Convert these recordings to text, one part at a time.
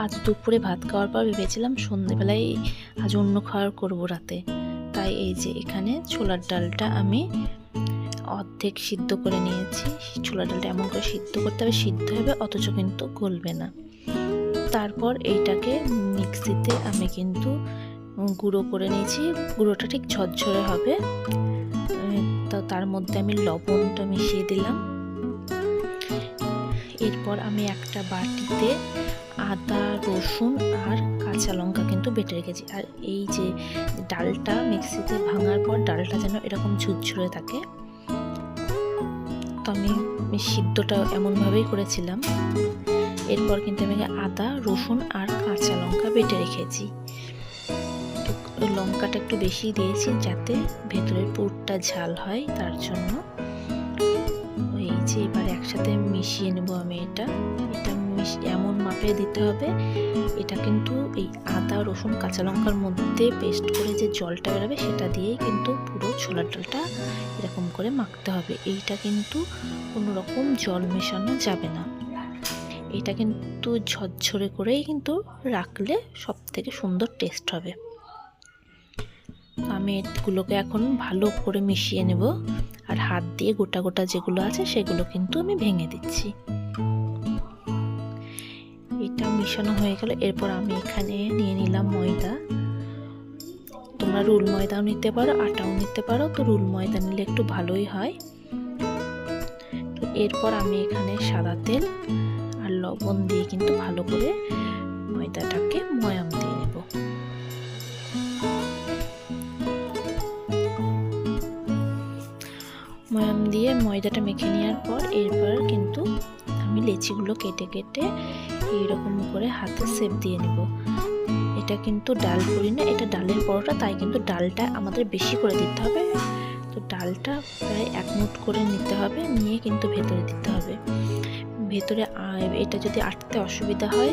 আজ দুপুরে ভাত খাওয়ার পর ভেবেছিলাম সন্ধেবেলায় আজ অন্য খাবার করবো রাতে। তাই এই যে এখানে ছোলার ডালটা আমি অর্ধেক সিদ্ধ করে নিয়েছি। ছোলার ডালটা এমন করে সিদ্ধ করতে হবে, সিদ্ধ হবে অথচ কিন্তু গলবে না। তারপর এইটাকে মিক্সিতে আমি কিন্তু গুঁড়ো করে নিয়েছি। গুঁড়োটা ঠিক ঝরঝরে হবে। তো তার মধ্যে আমি লবণটা মিশিয়ে দিলাম। এরপর আমি একটা বাটিতে আদা, রসুন আর কাঁচা লঙ্কা কিন্তু বেটে রেখেছি। আর এই যে ডালটা মিক্সিতে ভাঙার পর ডালটা যেন এরকম ঝুরঝুরে থাকে, তো আমি সিদ্ধটা এমনভাবেই করেছিলাম। এরপর কিন্তু আমি আদা, রসুন আর কাঁচা লঙ্কা বেটে রেখেছি। তো লঙ্কাটা একটু বেশি দিয়েছি যাতে ভেতরের পুরটা ঝাল হয়, তার জন্য। এই যে এবার একসাথে মিশিয়ে নেব আমি এটা এমন মাপে দিতে হবে। এটা কিন্তু এই আদা, রসুন, কাঁচা লঙ্কার মধ্যে পেস্ট করে যে জলটা বেরোবে সেটা দিয়েই কিন্তু পুরো ছোলার ডালটা এরকম করে মাখতে হবে। এইটা কিন্তু কোনো রকম জল মেশানো যাবে না। এটা কিন্তু ঝরঝরে করেই কিন্তু রাখলে সব থেকে সুন্দর টেস্ট হবে। আমি এগুলোকে এখন ভালো করে মিশিয়ে নেব। আর হাত দিয়ে গোটা গোটা যেগুলো আছে সেগুলো কিন্তু আমি ভেঙে দিচ্ছি। এটা মিশানো হয়ে গেল। এরপর আমি এখানে নিয়ে নিলাম ময়দা। তোমরা রুল ময়দাও নিতে পারো, আটাও নিতে পারো। তো রুল ময়দা নিলে একটু ভালোই হয়। তো এরপর আমি এখানে সাদা তেল আর লবণ দিয়ে কিন্তু ভালো করে ময়দাটাকে ময়াম দিয়ে নেব। ময়াম দিয়ে ময়দাটা মেখে নেওয়ার পর এরপর কিন্তু আমি লেচিগুলো কেটে কেটে এইরকম করে হাতে শেপ দিয়ে নেব। এটা কিন্তু ডাল পুরি না, এটা ডালের পরোটা, তাই কিন্তু ডালটা আমাদের বেশি করে দিতে হবে। তো ডালটা প্রায় 1 মুঠ করে নিতে হবে, নিয়ে কিন্তু ভেতরে দিতে হবে। ভেতরে এটা যদি আটতে অসুবিধা হয়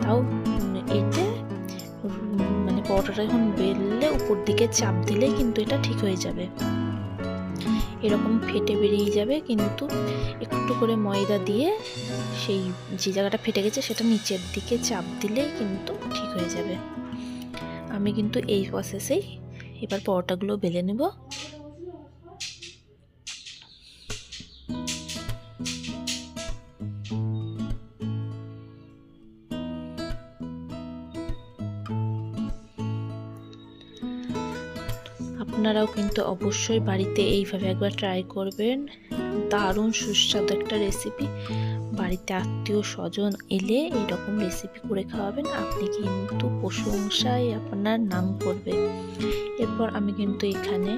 তাও এতে মানে পরোটাটা যখন বেললে উপর দিকে চাপ দিলেই কিন্তু এটা ঠিক হয়ে যাবে। এরকম ফেটে বেরিয়ে যাবে, কিন্তু একটু করে ময়দা দিয়ে সেই যে জায়গাটা ফেটে গেছে সেটা নিচের দিকে চাপ দিলেই কিন্তু ঠিক হয়ে যাবে। আমি কিন্তু এই প্রসেসেই এবার পরোটাগুলো বেলে নেব। আপনারাও কিন্তু অবশ্যই বাড়িতে এইভাবে একবার ট্রাই করবেন। দারুণ সুস্বাদু একটা রেসিপি। বাড়িতে আত্মীয় স্বজন এলে এইরকম রেসিপি করে খাওয়াবেন, আপনি কিন্তু প্রশংসায় আপনার নাম করবে। এরপর আমি কিন্তু এখানে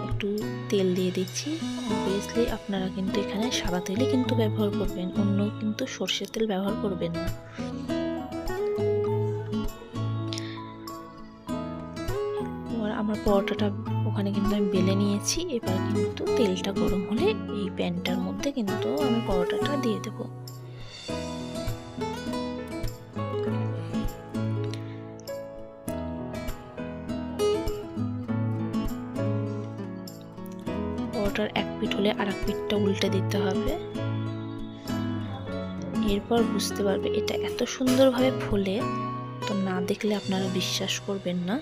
একটু তেল দিয়ে দিচ্ছি। অবভিয়াসলি আপনারা কিন্তু এখানে সাদা তেলই কিন্তু ব্যবহার করবেন, অন্য কিন্তু সরষের তেল ব্যবহার করবেন না। আমার পরোটাটা ওখানে কিন্তু আমি বেলে নিয়েছি। এবার কিন্তু তেলটা গরম হলে এই প্যানটার মধ্যে কিন্তু আমি পরোটাটা দিয়ে দেব। পরোটার এক পিঠ হলে আর এক পিঠটা উল্টে দিতে হবে। এরপর বুঝতে পারবে এটা এত সুন্দরভাবে ফোলে, তো না দেখলে আপনারা বিশ্বাস করবেন না।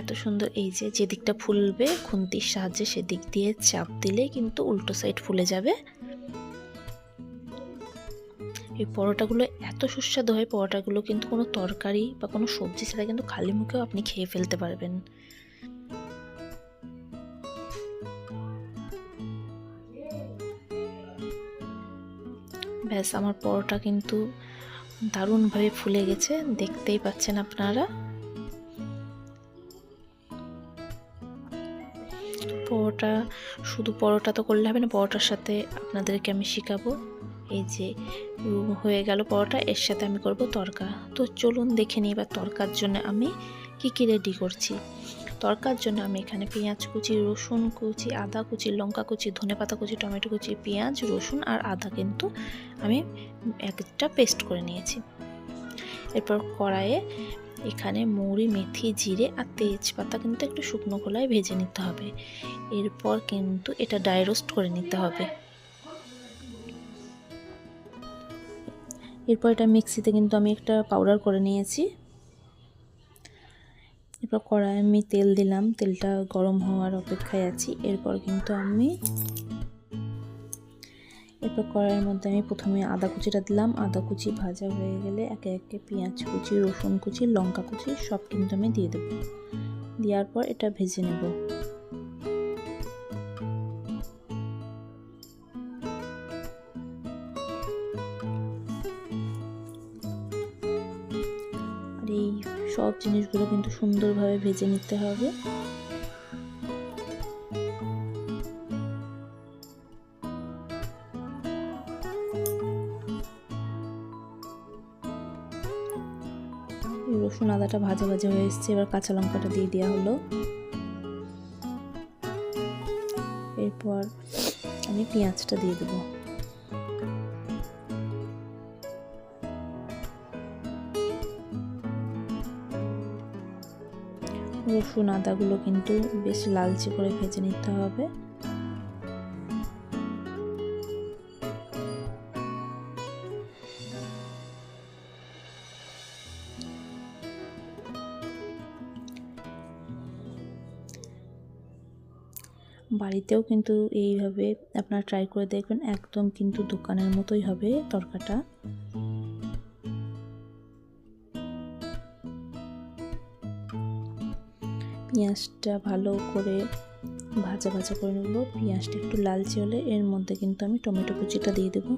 এত সুন্দর, এই যে যেদিকটা ফুলবে খুন্তির সাহায্যে সেদিক দিয়ে চাপ দিলে কিন্তু উল্টো সাইড ফুলে যাবে। এই পরোটাগুলো এত সুস্বাদু হয়, পরোটাগুলো কিন্তু কোনো তরকারি বা কোনো সবজি ছাড়া কিন্তু খালি মুখেও আপনি খেয়ে ফেলতে পারবেন। ব্যাস, আমার পরোটা কিন্তু দারুণভাবে ফুলে গেছে, দেখতেই পাচ্ছেন আপনারা। পরোটা শুধু পরোটা তো করলে হবে না, পরোটার সাথে আপনাদেরকে আমি শেখাবো। এই যে হয়ে গেল পরোটা, এর সাথে আমি করব তরকা। তো চলুন দেখে নিই এবার তরকার জন্য আমি কি রেডি করছি। তরকার জন্য আমি এখানে পেঁয়াজ কুচি, রসুন কুচি, আদা কুচি, লঙ্কা কুচি, ধনেপাতা কুচি, টমেটো কুচি, পেঁয়াজ, রসুন আর আদা কিন্তু আমি একটা পেস্ট করে নিয়েছি। এরপর কড়াইয়ে এখানে মৌরি, মেথি, জিরে আর তেজপাতা কিন্তু একটু শুকনো খোলায় ভেজে নিতে হবে। এরপর কিন্তু এটা ড্রাই রোস্ট করে নিতে হবে। এরপর এটা মিক্সিতে কিন্তু আমি একটা পাউডার করে নিয়েছি। এরপর কড়াইয়ে আমি তেল দিলাম, তেলটা গরম হওয়ার অপেক্ষায় আছি। এরপর কড়াইয়ের মধ্যে আমি প্রথমে আদা কুচিটা দিলাম। আদা কুচি ভাজা হয়ে গেলে একে একে পেঁয়াজ কুচি, রসুন কুচি, লঙ্কা কুচি সব কিন্তু আমি দিয়ে দেবো। দেওয়ার পর এটা ভেজে নেব। আর এই সব জিনিসগুলো কিন্তু সুন্দরভাবে ভেজে নিতে হবে। রসুন আদাটা ভাজা ভাজা হয়ে এসছে। এবার কাঁচা লঙ্কাটা দিয়ে দেওয়া হলো। এরপর আমি পেঁয়াজটা দিয়ে দেবো। রসুন আদাগুলো কিন্তু বেশ লালচে করে ভেজে নিতে হবে। বাড়িতেও কিন্তু এইভাবে আপনারা ট্রাই করে দেখবেন, একদম কিন্তু দোকানের মতোই হবে তরকাটা। পেঁয়াজটা ভালো করে ভাজা ভাজা করে নেব। পেঁয়াজটা একটু লালচে হলে এর মধ্যে কিন্তু আমি টমেটো কুচিটা দিয়ে দেবো।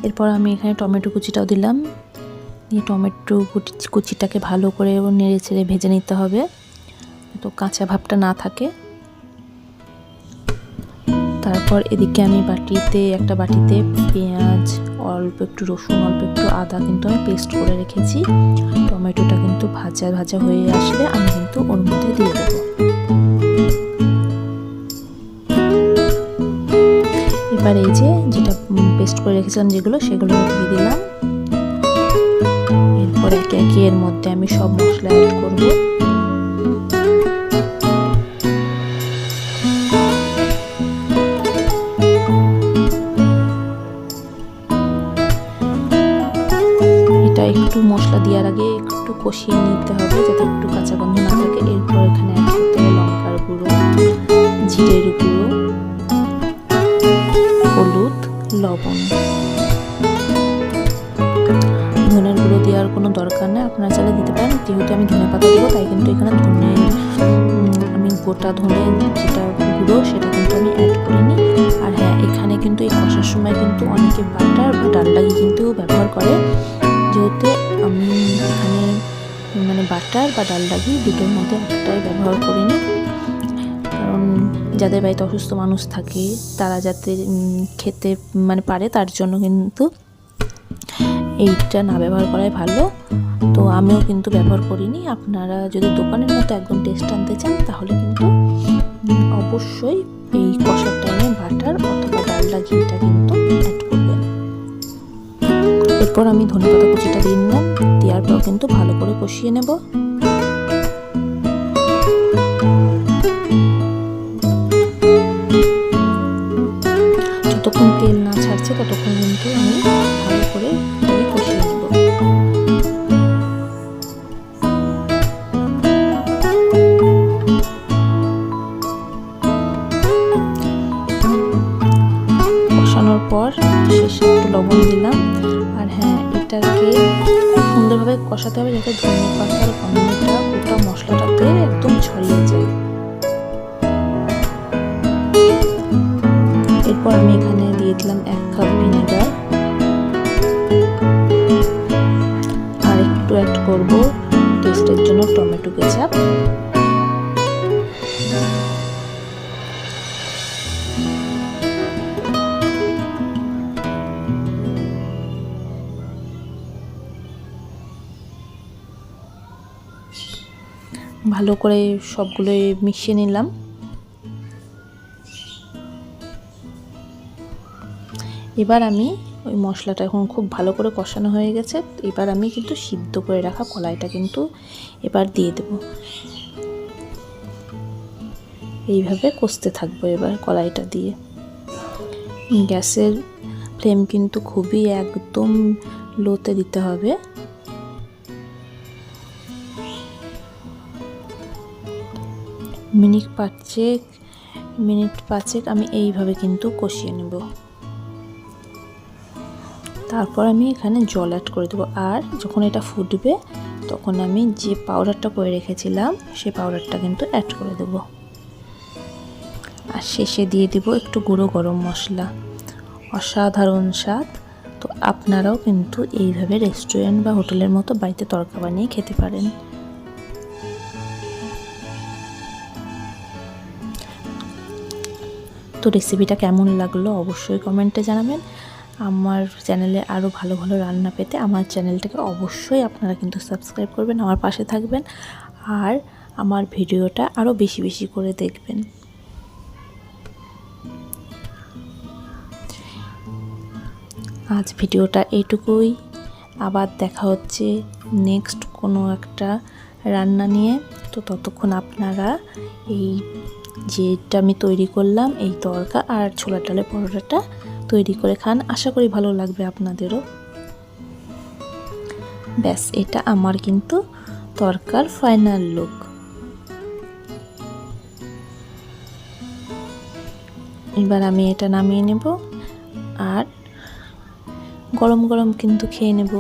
এরপর আমি এখানে টমেটো কুচিটাও দিলাম। দিয়ে টমেটো কুচিটাকে ভালো করে নেড়ে চেড়ে ভেজে নিতে হবে, তো কাঁচা ভাবটা না থাকে। তারপর এদিকে আমি একটা বাটিতে পেঁয়াজ, অল্প একটু রসুন, অল্প একটু আদা কিন্তু আমি পেস্ট করে রেখেছি। টমেটোটা কিন্তু ভাজা ভাজা হয়ে আসলে আমি কিন্তু ওর মধ্যে দিয়ে দেবো। এবার এই যেটা পেস্ট করে রেখেছিলাম সেগুলো দিয়ে দিলাম। এরপর একে একে এর মধ্যে আমি সব মশলা অ্যাড করব। এটা একটু মশলা দেওয়ার আগে একটু কষিয়ে নিতে হবে যাতে একটু কাঁচা গন্ধ না থাকে। এরপর এখানে অ্যাড করতে হবে লঙ্কার গুঁড়ো, জিরের গুঁড়ো, হলুদ, লবণ। ধনের গুঁড়ো দেওয়ার কোনো দরকার নেই, আপনারা চাইলে দিতে পারেন। যেহেতু আমি ধনে পাতা দেবো তাই কিন্তু এখানে আমি গোটা ধনে যেটা গুঁড়ো সেটা কিন্তু আমি অ্যাড করিনি। আর হ্যাঁ, এখানে কিন্তু এই কষার সময় কিন্তু অনেকে বাটার বা ডালডালি কিন্তু ব্যবহার করে। যেহেতু আমি এখানে বাটার বা ডালডালি দুটোর মধ্যে একটাই ব্যবহার করিনি, কারণ যাদের বাড়িতে অসুস্থ মানুষ থাকে তারা যাতে খেতে পারে তার জন্য কিন্তু এইটা না ব্যবহার করাই ভালো। তো আমিও কিন্তু ব্যবহার করিনি। আপনারা যদি দোকানের মতো একদম টেস্ট আনতে চান তাহলে কিন্তু অবশ্যই এই কষার টাইমে বাটার অথবা ডালডা ঘিটা কিন্তু অ্যাড করবেন। এরপর আমি ধনেপাতা কুচিটা দিয়ে নিলাম। দেওয়ার পর কিন্তু ভালো করে কষিয়ে নেব। যতক্ষণ তেল না ছাড়ছে ততক্ষণ কিন্তু আমি ভালো করে কষিয়ে নেব। কষানোর পর শেষে একটু লবণ দিলাম। আর হ্যাঁ, এটা এটাকে খুব সুন্দরভাবে কষাতে হবে যাতে ধনে পাতার গন্ধটা গোটা মশলাটাতে একদম ছড়িয়ে যায়। এরপর আমি এখানে দিয়ে দিলাম 1 কাপ ভিনেগার, আর একটু অ্যাড করব টেস্টের জন্য টমেটো কেচাপ। ভালো করে সবগুলো মিশিয়ে নিলাম। এবার আমি ওই মশলাটা এখন খুব ভালো করে কষানো হয়ে গেছে। এবার আমি কিন্তু সিদ্ধ করে রাখা কলাইটা কিন্তু এবার দিয়ে দেব। এইভাবে কষতে থাকবো এবার কলাইটা দিয়ে। গ্যাসের ফ্লেম কিন্তু খুবই একদম লোতে দিতে হবে। মিনিট পাঁচেক আমি এইভাবে কিন্তু কষিয়ে নেব। তারপর আমি এখানে জল অ্যাড করে দেবো, আর যখন এটা ফুটবে তখন আমি যে পাউডারটা করে রেখেছিলাম সেই পাউডারটা কিন্তু অ্যাড করে দেব। আর শেষে দিয়ে দেব একটু গুঁড়ো গরম মশলা। অসাধারণ স্বাদ। তো আপনারাও কিন্তু এইভাবে রেস্টুরেন্ট বা হোটেলের মতো বাড়িতে তড়কা বানিয়ে খেতে পারেন। তো রেসিপিটা কেমন লাগলো অবশ্যই কমেন্টে জানাবেন। আমার চ্যানেলে আরও ভালো ভালো রান্না পেতে আমার চ্যানেলটাকে অবশ্যই আপনারা কিন্তু সাবস্ক্রাইব করবেন, আমার পাশে থাকবেন, আর আমার ভিডিওটা আরও বেশি বেশি করে দেখবেন। আজ ভিডিওটা এইটুকুই। আবার দেখা হচ্ছে নেক্সট কোনো একটা রান্না নিয়ে। তো ততক্ষণ আপনারা এই যেটা আমি তৈরি করলাম এই তড়কা আর ছোলার ডালের পরোটাটা তৈরি করে খান, আশা করি ভালো লাগবে আপনাদেরও। ব্যাস, এটা আমার কিন্তু তড়কার ফাইনাল লুক। এবার আমি এটা নামিয়ে নেব আর গরম গরম কিন্তু খেয়ে নেব।